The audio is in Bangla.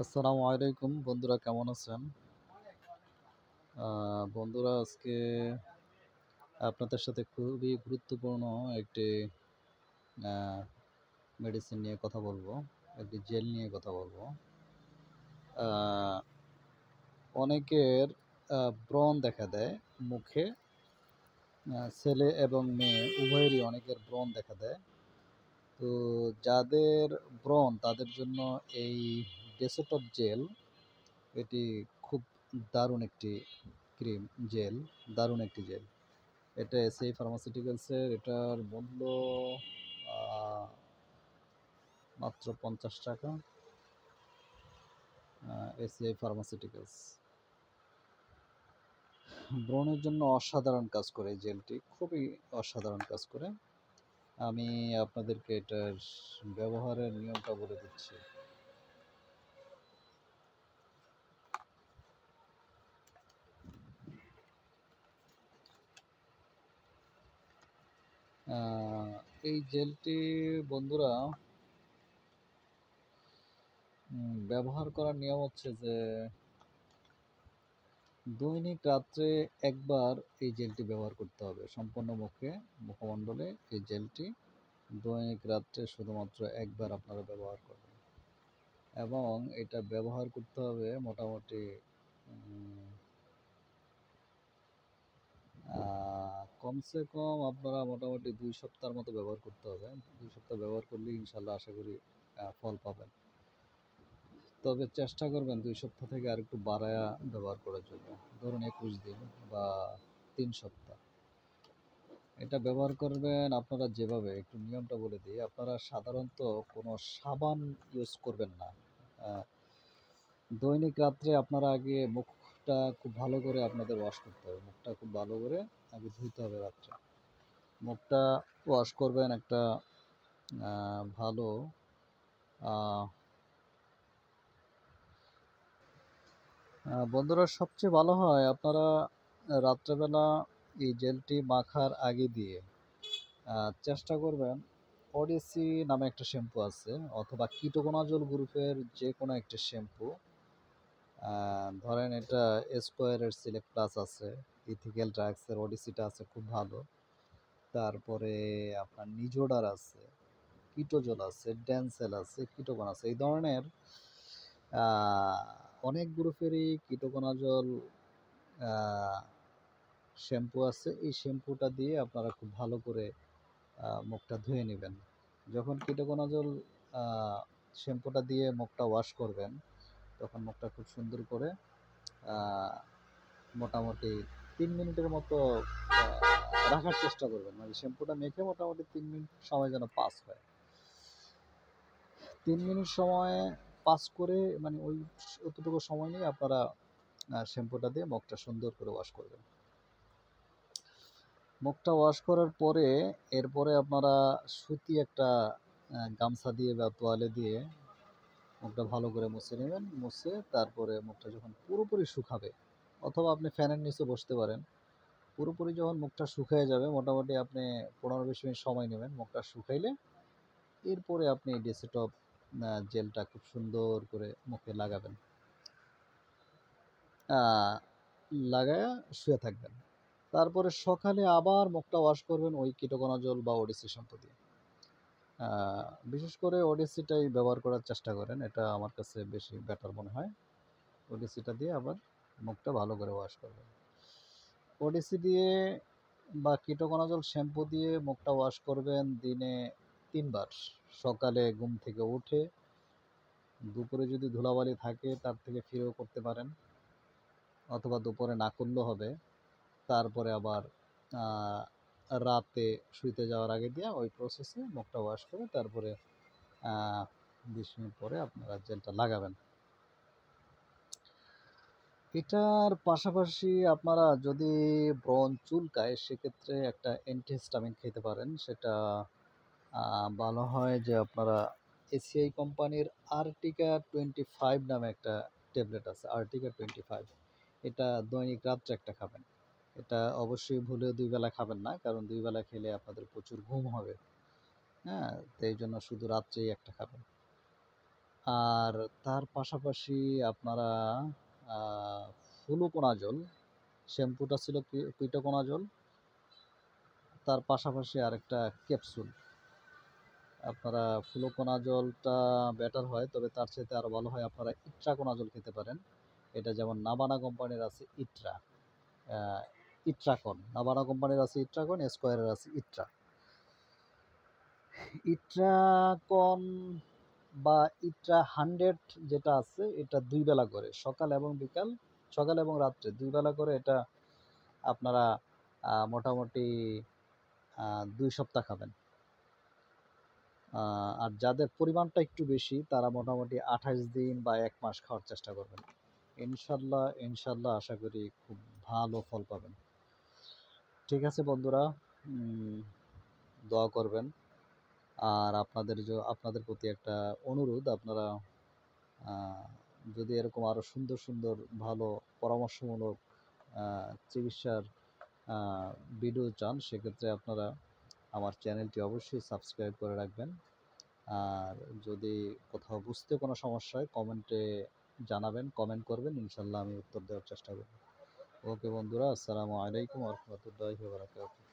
আসসালামু আলাইকুম বন্ধুরা, কেমন আছেন? বন্ধুরা, আজকে আপনাদের সাথে খুবই গুরুত্বপূর্ণ একটি মেডিসিন নিয়ে কথা বলবো, একটি জেল নিয়ে কথা বলবো। আহ, অনেকের ব্রণ দেখা দেয় মুখে। ছেলে এবং মেয়ে উভয়েরই অনেকের ব্রণ দেখা দেয়। তো যাদের ব্রণ তাদের জন্য এই ডেসোটপ জেল, এটি খুব দারুণ একটি ক্রিম জেল, দারুণ একটি জেল। এটা এসএই ফার্মাসিউটিক্যালসের। এটার মূল্য মাত্র 50 টাকা। SAE pharmaceuticals. ব্রণের জন্য অসাধারণ কাজ করে এই জেলটি, খুবই অসাধারণ কাজ করে। আমি আপনাদেরকে এটার ব্যবহারের নিয়মটা বলে দিচ্ছি। এই জেলটি বন্ধুরা ব্যবহার করার নিয়ম হচ্ছে যে দৈনিক রাত্রে একবার এই জেলটি ব্যবহার করতে হবে সম্পূর্ণ মুখমণ্ডলে। এই জেলটি দৈনিক রাত্রে শুধুমাত্র একবার আপনারা ব্যবহার করবেন, এবং এটা ব্যবহার করতে হবে মোটামুটি কমসে কম আপনারা মোটামুটি 2 সপ্তাহের মতো ব্যবহার করতে হবে। 2 সপ্তাহ ব্যবহার করলে ইনশাল্লাহ আশা করি ফল পাবেন। তবে চেষ্টা করবেন 2 সপ্তাহ থেকে আর একটু বাড়ায়া ব্যবহার করার জন্য, ধরুন 21 দিন বা 3 সপ্তাহ। এটা ব্যবহার করবেন আপনারা যেভাবে, একটু নিয়মটা বলে দিই। আপনারা সাধারণত কোনো সাবান ইউজ করবেন না। দৈনিক রাত্রে আপনারা আগে মুখটা খুব ভালো করে আপনাদের ওয়াশ করতে হবে। মুখটা খুব ভালো করে আগে ধুইতে হবে রাত্রে। মুখটা ওয়াশ করবেন একটা ভালো বন্ধুরা, সবচেয়ে ভালো হয় আপনারা রাত্রেবেলা এই জেলটি মাখার আগে দিয়ে চেষ্টা করবেন। ওডিসি নামে একটা শ্যাম্পু আছে, অথবা কিটোকোনাজল গ্রুপের যে কোনো একটা শ্যাম্পু। ধরেন এটা স্কোয়ারের সিলেক্ট প্লাস আছে, ইথিক্যাল ড্রাগসের ওডিসিটা আছে, খুব ভালো। তারপরে আপনার নিজোডার আছে, কিটোজল আছে, ড্যান্সেল আছে, কিটোকন আছে। এই ধরনের অনেক গ্রুপেরই কিটোকোনাজল শ্যাম্পু আছে। এই শ্যাম্পুটা দিয়ে আপনারা খুব ভালো করে মুখটা ধুয়ে নেবেন। যখন কিটোকোনাজল শ্যাম্পুটা দিয়ে মুখটা ওয়াশ করবেন, তখন মুখটা খুব সুন্দর করে মোটামুটি 3 মিনিটের মতো রাখার চেষ্টা করবেন। মানে শ্যাম্পুটা মেখে মোটামুটি 3 মিনিট সময় যেন পাস হয়। 3 মিনিট সময় পাস করে, মানে ওই অতটুকু সময় নিয়ে আপনারা শ্যাম্পুটা দিয়ে মুখটা সুন্দর করে ওয়াশ করবেন। মুখটা ওয়াশ করার পরে এরপরে আপনারা সুতি একটা গামছা দিয়ে বা তোয়ালে দিয়ে মুখটা ভালো করে মুছে নেবেন। মুছে তারপরে মুখটা যখন পুরোপুরি শুকাবে, অথবা আপনি ফ্যানের নিচে বসতে পারেন। পুরোপুরি যখন মুখটা শুকিয়ে যাবে, মোটামুটি আপনি 15-20 মিনিট সময় নেবেন। মুখটা শুকাইলে এরপরে আপনি ডেসিটপ জেলটা খুব সুন্দর করে মুখে লাগাবেন। লাগায়া শুয়ে থাকবেন। তারপরে সকালে আবার মুখটা ওয়াশ করবেন ওই কিটোকোনাজল বা ওডিসি শ্যাম্পু দিয়ে। বিশেষ করে ওডিসিটাই ব্যবহার করার চেষ্টা করেন, এটা আমার কাছে বেশি বেটার মনে হয়। ওডিসিটা দিয়ে আবার মুখটা ভালো করে ওয়াশ করবেন। ওডিসি দিয়ে বা কিটোকোনাজল শ্যাম্পু দিয়ে মুখটা ওয়াশ করবেন দিনে 3 বার। সকালে ঘুম থেকে উঠে, দুপুরে যদি ধুলাবালি থাকে তার থেকে ফিরেও করতে পারেন, অথবা দুপুরে না করলেও হবে। তারপরে আবার রাতে শুইতে যাওয়ার আগে দিয়ে ওই প্রসেসে মুখটা ওয়াশ করে তারপরে 20 মিনিট পরে আপনারা জেলটা লাগাবেন। এটার পাশাপাশি আপনারা যদি ব্রণ চুলকায়, সেক্ষেত্রে একটা অ্যান্টিহিস্টামিন খেতে পারেন। সেটা ভালো হয় যে আপনারা এসিআই কোম্পানির আর্টিকা 25 নামে একটা ট্যাবলেট আছে, আর্টিকা 25। এটা দৈনিক রাত্রে একটা খাবেন। এটা অবশ্যই ভুলেও 2 বেলা খাবেন না, কারণ 2 বেলা খেলে আপনাদের প্রচুর ঘুম হবে। হ্যাঁ, তো এই জন্য শুধু রাত্রেই একটা খাবেন। আর তার পাশাপাশি আপনারা ফ্লুকোনাজল, শ্যাম্পুটা ছিল কিটোকোনাজল, তার পাশাপাশি আরেকটা ক্যাপসুল। আপনারা ফ্লুকোনাজলটা বেটার হয়, তবে তার চাইতে আরও ভালো হয় আপনারা ইট্রাকোনাজল খেতে পারেন। এটা যেমন নাভানা কোম্পানির আছে ইট্রাকন, নাভানা কোম্পানির আছে ইট্রাকন, স্কোয়ারের আছে ইট্রাকন বা ইট্রা 100 যেটা আছে, এটা 2 বেলা করে, সকাল এবং বিকাল, সকাল এবং রাত্রে 2 বেলা করে এটা আপনারা মোটামুটি 2 সপ্তাহ খাবেন। আর যাদের পরিমাণটা একটু বেশি তারা মোটামুটি 28 দিন বা 1 মাস খাওয়ার চেষ্টা করবেন। ইনশাল্লাহ আশা করি খুব ভালো ফল পাবেন। ঠিক আছে বন্ধুরা, দোয়া করবেন। আর আপনাদের প্রতি একটা অনুরোধ, আপনারা যদি এরকম আরও সুন্দর সুন্দর ভালো পরামর্শমূলক চিকিৎসার ভিডিও চান, সেক্ষেত্রে আপনারা আমার চ্যানেলটি অবশ্যই সাবস্ক্রাইব করে রাখবেন। আর যদি কোথাও বুঝতে কোনো সমস্যা হয় কমেন্টে জানাবেন, কমেন্ট করবেন, ইনশাল্লাহ আমি উত্তর দেওয়ার চেষ্টা করব। ওকে বন্ধুরা, আসসালামু আলাইকুম ওয়া রাহমাতুল্লাহি ওয়া বারাকাতুহু।